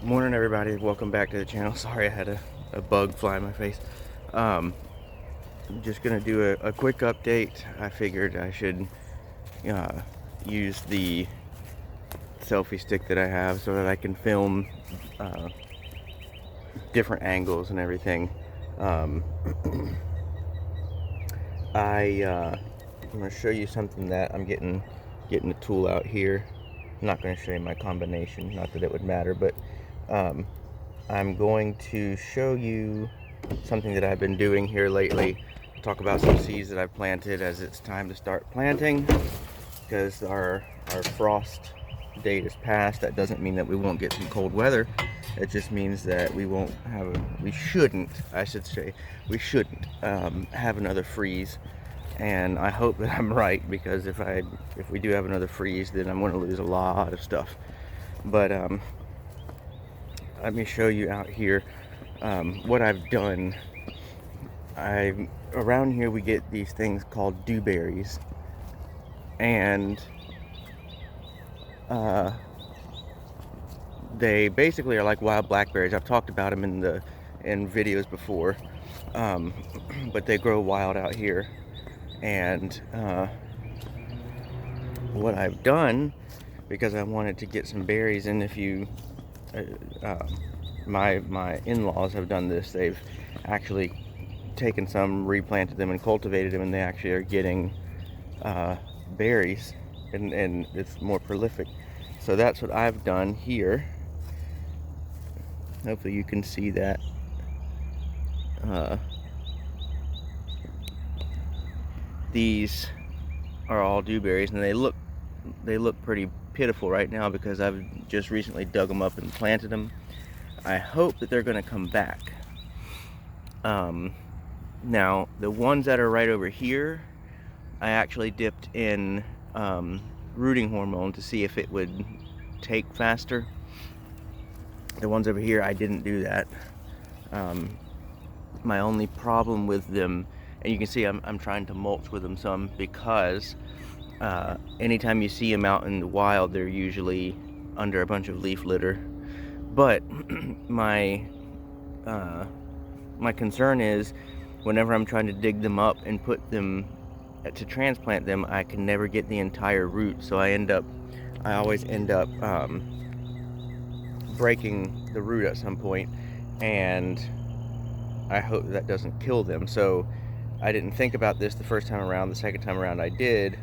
Morning everybody, welcome back to the channel. Sorry I had a bug fly in my face. I'm just gonna do a quick update. I figured I should use the selfie stick that I have so that I can film different angles and everything. um, I'm gonna show you something that I'm getting the tool out here. I'm not gonna show you my combination, not that it would matter, but I'm going to show you something that I've been doing here lately. Talk about some seeds that I've planted as it's time to start planting, because our frost date is past. That doesn't mean that we won't get some cold weather. It just means that we shouldn't, I should say, we shouldn't have another freeze. And I hope that I'm right, because if we do have another freeze, then I'm going to lose a lot of stuff. But let me show you out here what I've done. Around here we get these things called dewberries, and they basically are like wild blackberries. I've talked about them in videos before, but they grow wild out here. And what I've done, because I wanted to get some berries, and if you my in-laws have done this. They've actually taken some, replanted them, and cultivated them, and they actually are getting berries, and it's more prolific. So that's what I've done here. Hopefully you can see that. These are all dewberries, and they look pretty pitiful right now because I've just recently dug them up and planted them. I hope that they're going to come back. Now the ones that are right over here, I actually dipped in rooting hormone to see if it would take faster. The ones over here, I didn't do that. My only problem with them, and you can see I'm trying to mulch with them some, because anytime you see them out in the wild, they're usually under a bunch of leaf litter. But my concern is, whenever I'm trying to dig them up and put them to transplant them, I can never get the entire root. So I always end up breaking the root at some point, and I hope that doesn't kill them. So I didn't think about this the first time around. The second time around, I did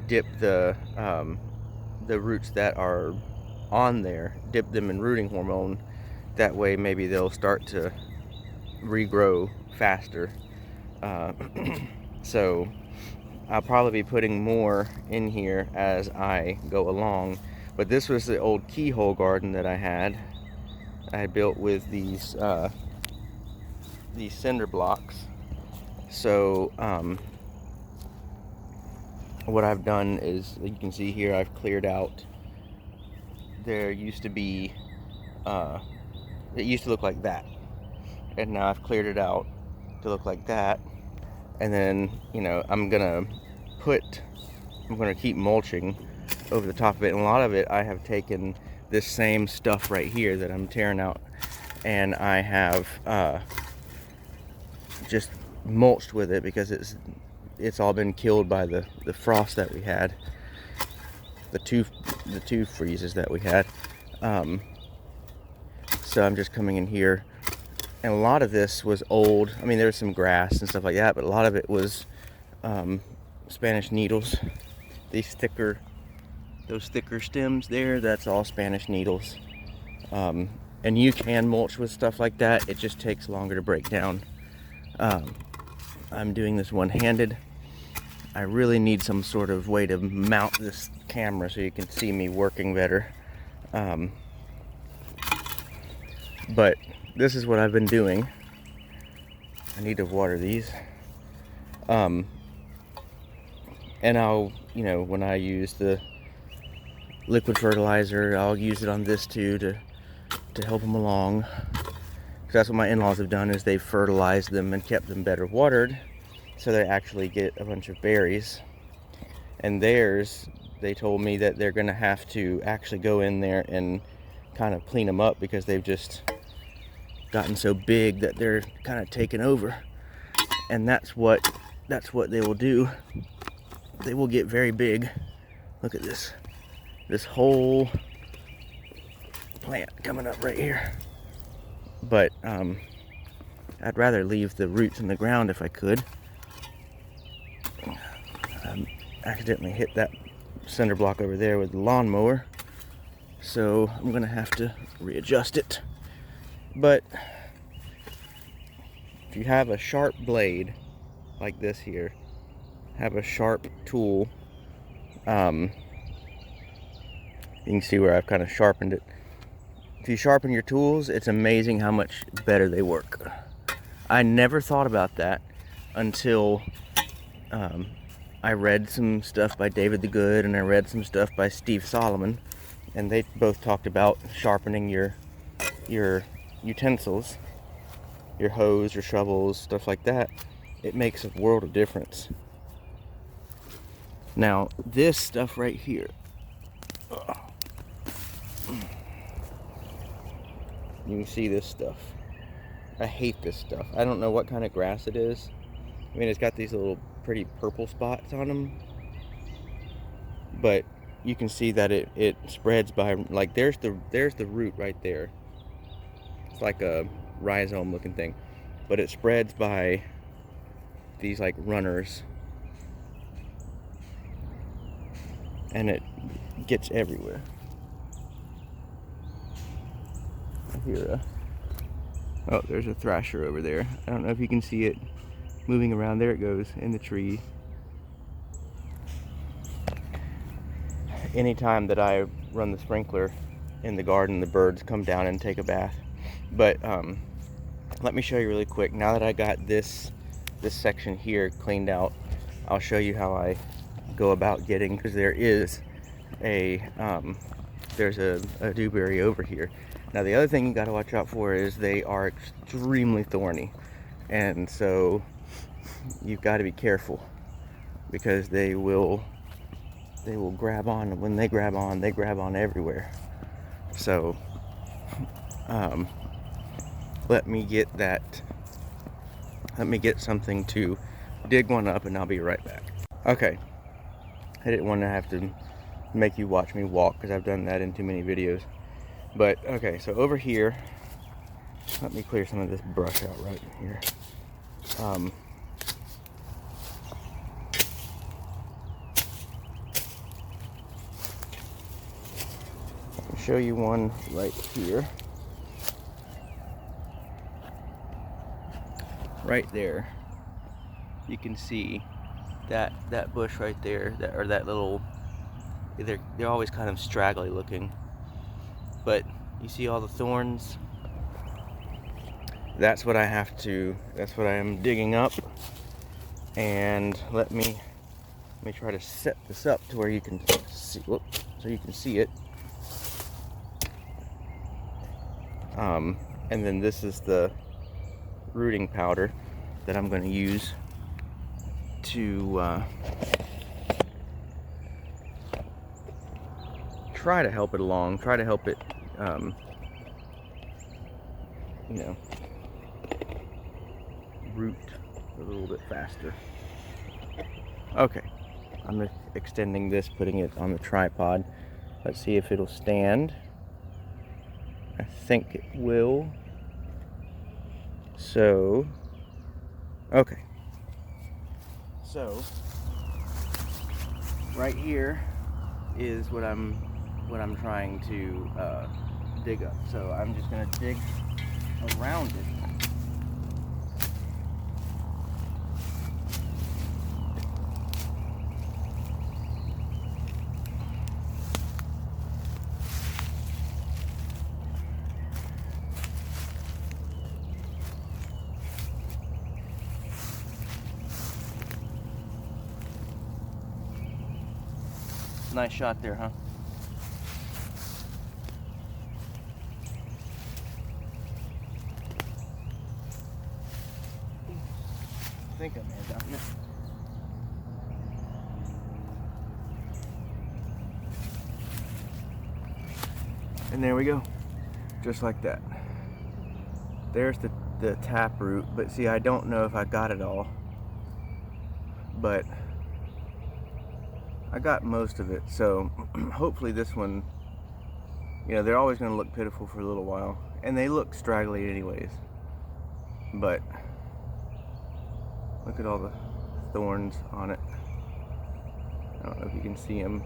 dip the roots that are on there, dip them in rooting hormone. That way maybe they'll start to regrow faster. So I'll probably be putting more in here as I go along. But this was the old keyhole garden that I had built with these cinder blocks. So what I've done is, you can see here, I've cleared out. There used to be it used to look like that, and now I've cleared it out to look like that. And then, I'm gonna keep mulching over the top of it. And a lot of it, I have taken this same stuff right here that I'm tearing out, and I have just mulched with it, because it's all been killed by the frost that we had, the two freezes that we had. So I'm just coming in here, and a lot of this was old. I mean, there was some grass and stuff like that, but a lot of it was Spanish needles. Those thicker stems there, that's all Spanish needles. And you can mulch with stuff like that. It just takes longer to break down. I'm doing this one-handed. I really need some sort of way to mount this camera so you can see me working better. But this is what I've been doing. I need to water these. And I'll, when I use the liquid fertilizer, I'll use it on this too to help them along. Because that's what my in-laws have done, is they've fertilized them and kept them better watered, so they actually get a bunch of berries. And theirs, they told me that they're going to have to actually go in there and kind of clean them up because they've just gotten so big that they're kind of taking over. And that's what they will do. They will get very big. Look at this whole plant coming up right here. But I'd rather leave the roots in the ground if I could. Accidentally hit that cinder block over there with the lawnmower, so I'm gonna have to readjust it. But if you have a sharp blade like this here, have a sharp tool, you can see where I've kind of sharpened it. If you sharpen your tools, it's amazing how much better they work. I never thought about that until I read some stuff by David the Good, and I read some stuff by Steve Solomon, and they both talked about sharpening your utensils, your hoes, your shovels, stuff like that. It makes a world of difference. Now, this stuff right here, you can see this stuff. I hate this stuff. I don't know what kind of grass it is. I mean, it's got these little pretty purple spots on them, but you can see that it spreads by, like, there's the root right there. It's like a rhizome looking thing, but it spreads by these like runners, and it gets everywhere. Oh, there's a thrasher over there. I don't know if you can see it moving around. There it goes in the tree. Anytime that I run the sprinkler in the garden, the birds come down and take a bath. But let me show you really quick. Now that I got this section here cleaned out, I'll show you how I go about getting, because there is there's a dewberry over here. Now, the other thing you got to watch out for is they are extremely thorny, and so you've got to be careful, because they will grab on. When they grab on everywhere. So let me get something to dig one up, and I'll be right back. Okay, I didn't want to have to make you watch me walk, because I've done that in too many videos. But okay, so over here, let me clear some of this brush out right here. I'll show you one right here. Right there, you can see that bush right there, that little, they're always kind of straggly looking, but you see all the thorns. That's what that's what I am digging up. And let me try to set this up to where you can see, so you can see it. And then this is the rooting powder that I'm going to use to try to help it along, try to help it, root a little bit faster. Okay, I'm extending this, putting it on the tripod. Let's see if it'll stand. I think it will. So, okay. So, right here is what I'm trying to dig up. So I'm just gonna dig around it. Nice shot there, huh? I think I may have gotten it. And there we go. just like that. There's the tap root, but see, I don't know if I got it all, but I got most of it. So hopefully this one, you know, they're always going to look pitiful for a little while, and they look straggly anyways, but look at all the thorns on it. I don't know if you can see them,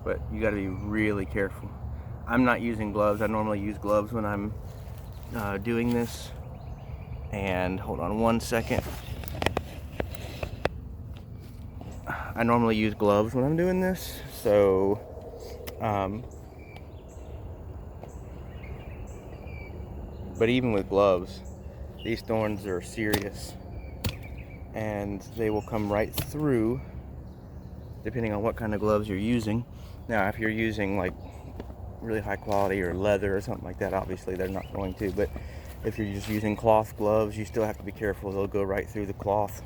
but you got to be really careful. I'm not using gloves. I normally use gloves when I'm doing this. And hold on one second. I normally use gloves when I'm doing this, so but even with gloves, these thorns are serious, and they will come right through depending on what kind of gloves you're using. Now, if you're using like really high quality or leather or something like that, obviously they're not going to, but if you're just using cloth gloves, you still have to be careful. They'll go right through the cloth,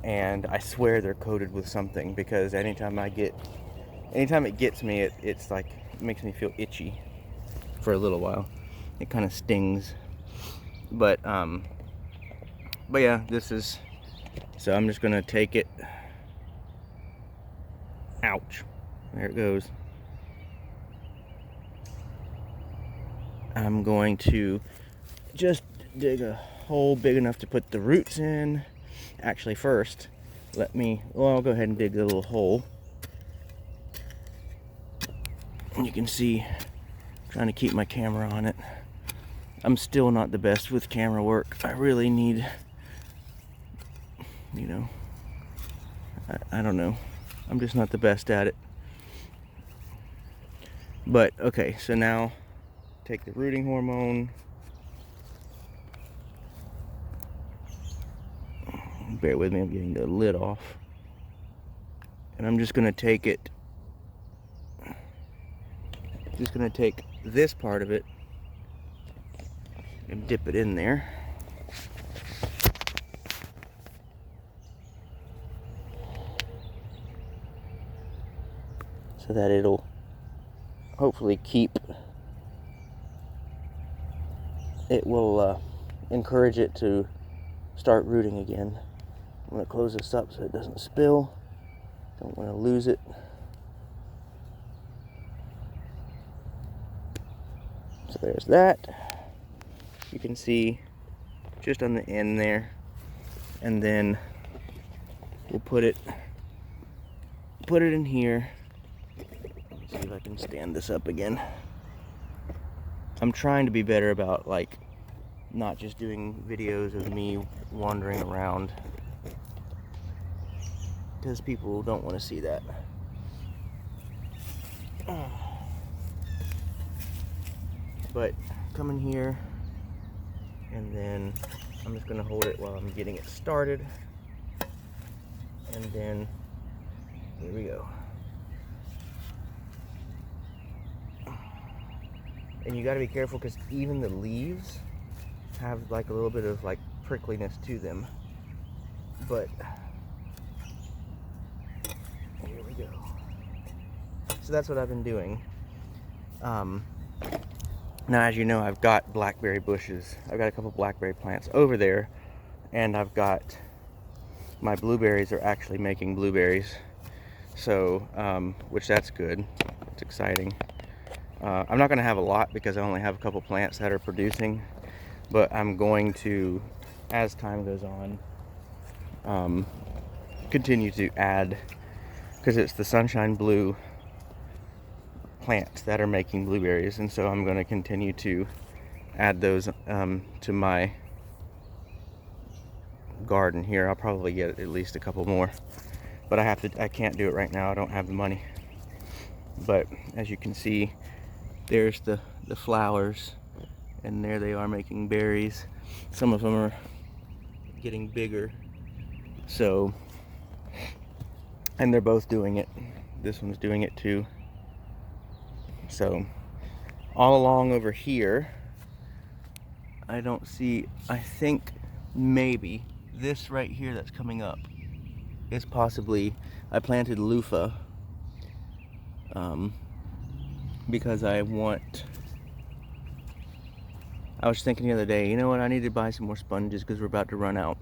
and I swear they're coated with something, because anytime it gets me, it's like, it makes me feel itchy for a little while. It kind of stings, but yeah, this is, so I'm just gonna take it. Ouch, there it goes. I'm going to just dig a hole big enough to put the roots in. Actually, first, I'll go ahead and dig a little hole. And you can see, I'm trying to keep my camera on it. I'm still not the best with camera work. I really need, you know, I don't know. I'm just not the best at it. But, okay, so now, take the rooting hormone. Bear with me, I'm getting the lid off. And I'm just gonna take it, take this part of it and dip it in there. So that it'll hopefully it will encourage it to start rooting again. I'm going to close this up so it doesn't spill. Don't want to lose it. So there's that. You can see just on the end there. And then we'll put it in here. Let's see if I can stand this up again. I'm trying to be better about, like, not just doing videos of me wandering around, because people don't want to see that. But come in here, and then I'm just going to hold it while I'm getting it started, and then here we go. And you got to be careful, because even the leaves have like a little bit of like prickliness to them. But here we go. So that's what I've been doing. Now, as you know, I've got blackberry bushes. I've got a couple blackberry plants over there, and I've got my blueberries are actually making blueberries. So, which that's good. It's exciting. I'm not going to have a lot because I only have a couple plants that are producing, but I'm going to, as time goes on, continue to add, because it's the sunshine blue plants that are making blueberries, and so I'm going to continue to add those to my garden here. I'll probably get at least a couple more, but I can't do it right now. I don't have the money. But as you can see, there's the flowers, and there they are making berries. Some of them are getting bigger, so, and they're both doing it. This one's doing it too. So all along over here, I think maybe this right here that's coming up is possibly, I planted loofah because I want I was thinking the other day, you know what, I need to buy some more sponges because we're about to run out.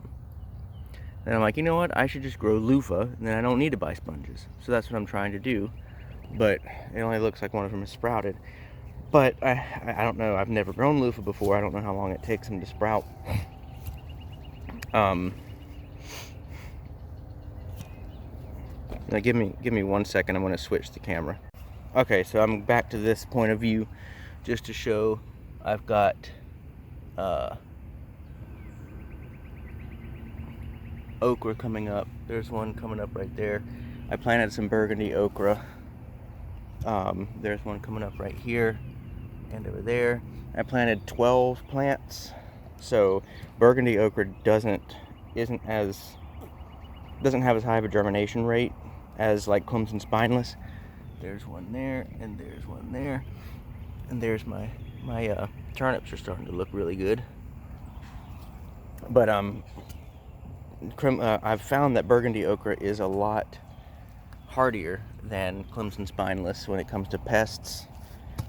And I'm like, you know what, I should just grow loofah, and then I don't need to buy sponges. So that's what I'm trying to do. But it only looks like one of them is sprouted. But I don't know, I've never grown loofah before. I don't know how long it takes them to sprout. Now give me 1 second, I'm going to switch the camera. Okay, so I'm back to this point of view just to show I've got okra coming up. There's one coming up right there. I planted some burgundy okra. There's one coming up right here and over there. I planted 12 plants. So burgundy okra doesn't have as high of a germination rate as like Clemson spineless. There's one there, and there's one there, and there's my turnips are starting to look really good. But I've found that burgundy okra is a lot hardier than Clemson spineless when it comes to pests.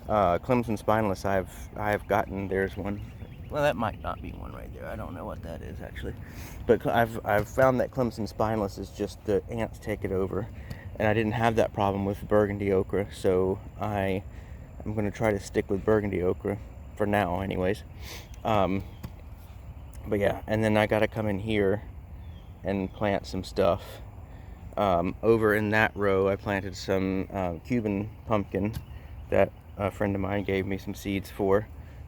Clemson spineless, I've gotten, there's one. Well, that might not be one right there. I don't know what that is actually, but I've found that Clemson spineless is just the ants take it over, and I didn't have that problem with burgundy okra. So I'm going to try to stick with burgundy okra for now, anyways. But yeah, and then I got to come in here and plant some stuff. Over in that row, I planted some Cuban pumpkin that a friend of mine gave me some seeds for.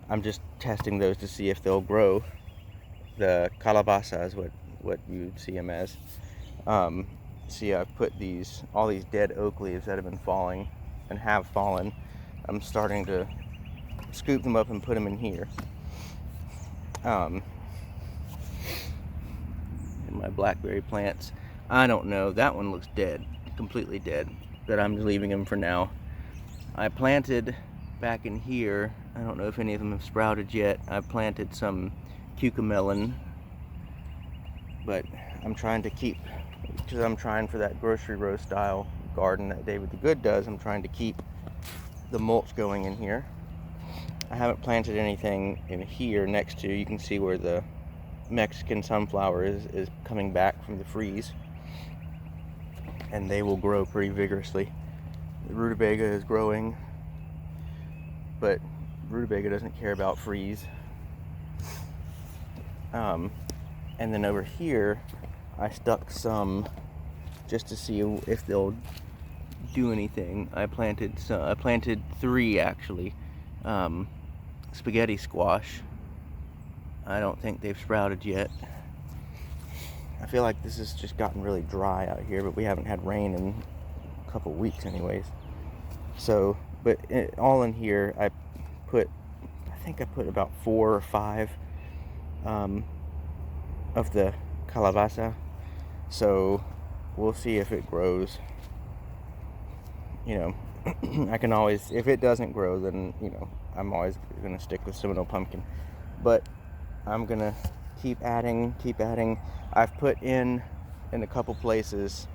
I'm just testing those to see if they'll grow. The calabaza is what you'd see them as. See, I've put all these dead oak leaves that have been falling and have fallen. I'm starting to scoop them up and put them in here. And my blackberry plants, I don't know, that one looks dead, completely dead, but I'm just leaving them for now. I planted back in here, I don't know if any of them have sprouted yet. I planted some cucamelon, but I'm trying to keep, because I'm trying for that grocery row style garden that David the Good does, I'm trying to keep the mulch going in here. I haven't planted anything in here next to, you can see where the Mexican sunflower is coming back from the freeze, and they will grow pretty vigorously. The rutabaga is growing, but rutabaga doesn't care about freeze. And then over here I stuck some just to see if they'll do anything. I planted 3 actually. Spaghetti squash. I don't think they've sprouted yet. I feel like this has just gotten really dry out here, but we haven't had rain in a couple weeks anyways. So, but all in here, I think I put about 4 or 5 of the calabaza. So we'll see if it grows. You know, I can always, if it doesn't grow, then, you know, I'm always gonna stick with Seminole pumpkin. But I'm gonna keep adding. I've put in a couple places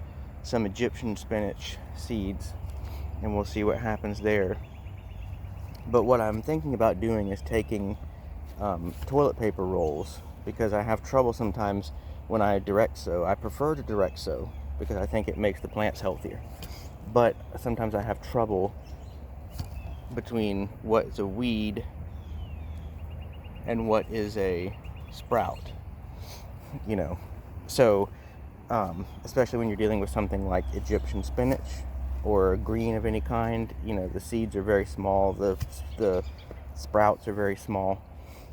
some Egyptian spinach seeds, and we'll see what happens there. But what I'm thinking about doing is taking toilet paper rolls, because I have trouble sometimes when I direct sow. I prefer to direct sow because I think it makes the plants healthier. But sometimes I have trouble between what is a weed and what is a sprout, you know. So especially when you're dealing with something like Egyptian spinach or green of any kind, you know, the seeds are very small, the sprouts are very small.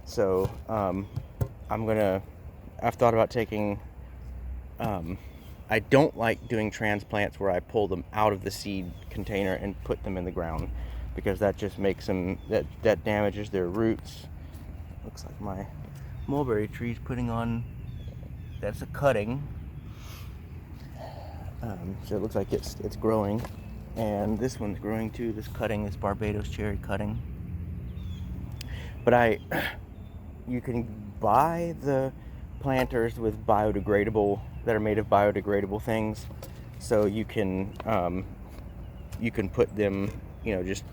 So I've thought about taking, I don't like doing transplants where I pull them out of the seed container and put them in the ground, because that just makes them, that damages their roots. Looks like my mulberry tree's putting on, that's a cutting. So it looks like it's growing, and this one's growing too. This cutting is Barbados cherry cutting. But you can buy the planters with biodegradable, that are made of biodegradable things, so you can put them, you know, just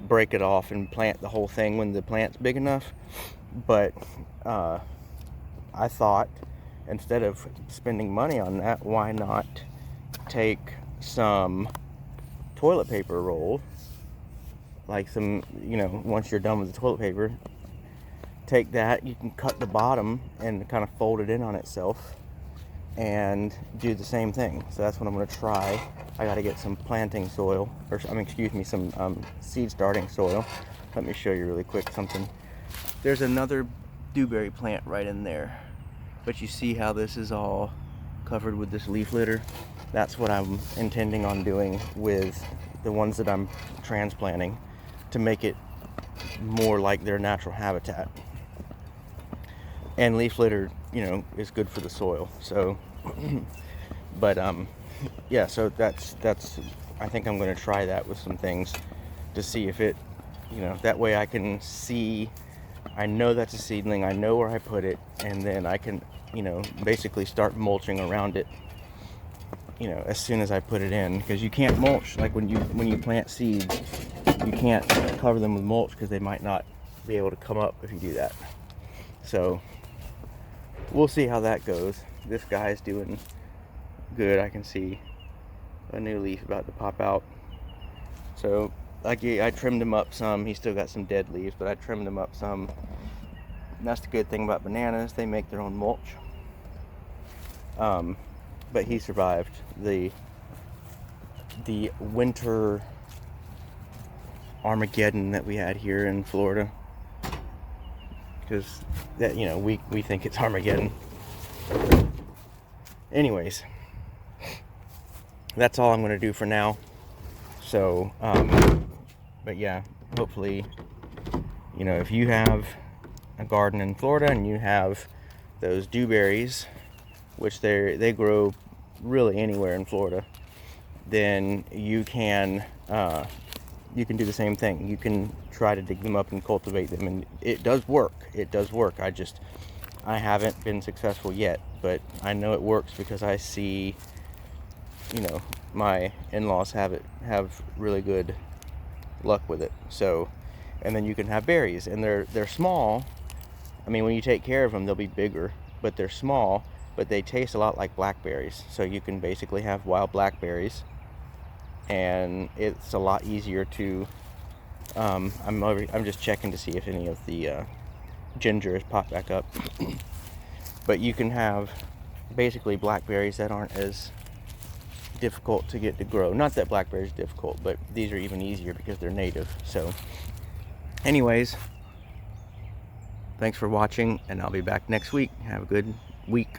break it off and plant the whole thing when the plant's big enough. But I thought, instead of spending money on that, why not take some toilet paper roll, like some, once you're done with the toilet paper, take that, you can cut the bottom and kind of fold it in on itself and do the same thing. So that's what I'm going to try. I got to get some planting soil, or some seed starting soil. Let me show you really quick something. There's another dewberry plant right in there, but you see how this is all covered with this leaf litter? That's what I'm intending on doing with the ones that I'm transplanting, to make it more like their natural habitat. And leaf litter, is good for the soil. So, but yeah. So that's. I think I'm going to try that with some things to see if it, that way I can see. I know that's a seedling. I know where I put it, and then I can, basically start mulching around it. As soon as I put it in, because you can't mulch like when you plant seeds. You can't cover them with mulch because they might not be able to come up if you do that. So we'll see how that goes. This guy's doing good. I can see a new leaf about to pop out. So I trimmed him up some. He's still got some dead leaves, but I trimmed him up some. And that's the good thing about bananas. They make their own mulch. But he survived the winter Armageddon that we had here in Florida, because that we think it's Armageddon. Anyways, that's all I'm going to do for now. So but yeah, hopefully, if you have a garden in Florida and you have those dewberries, which they grow really anywhere in Florida, then you can do the same thing. You can try to dig them up and cultivate them, and it does work. I haven't been successful yet, but I know it works because I see, my in-laws have really good luck with it. So, and then you can have berries, and they're small. I mean, when you take care of them, they'll be bigger, but they're small, but they taste a lot like blackberries. So you can basically have wild blackberries, and it's a lot easier to I'm just checking to see if any of the ginger has popped back up. But you can have basically blackberries that aren't as difficult to get to grow. Not that blackberries are difficult, but these are even easier because they're native. So anyways, thanks for watching, and I'll be back next week. Have a good week.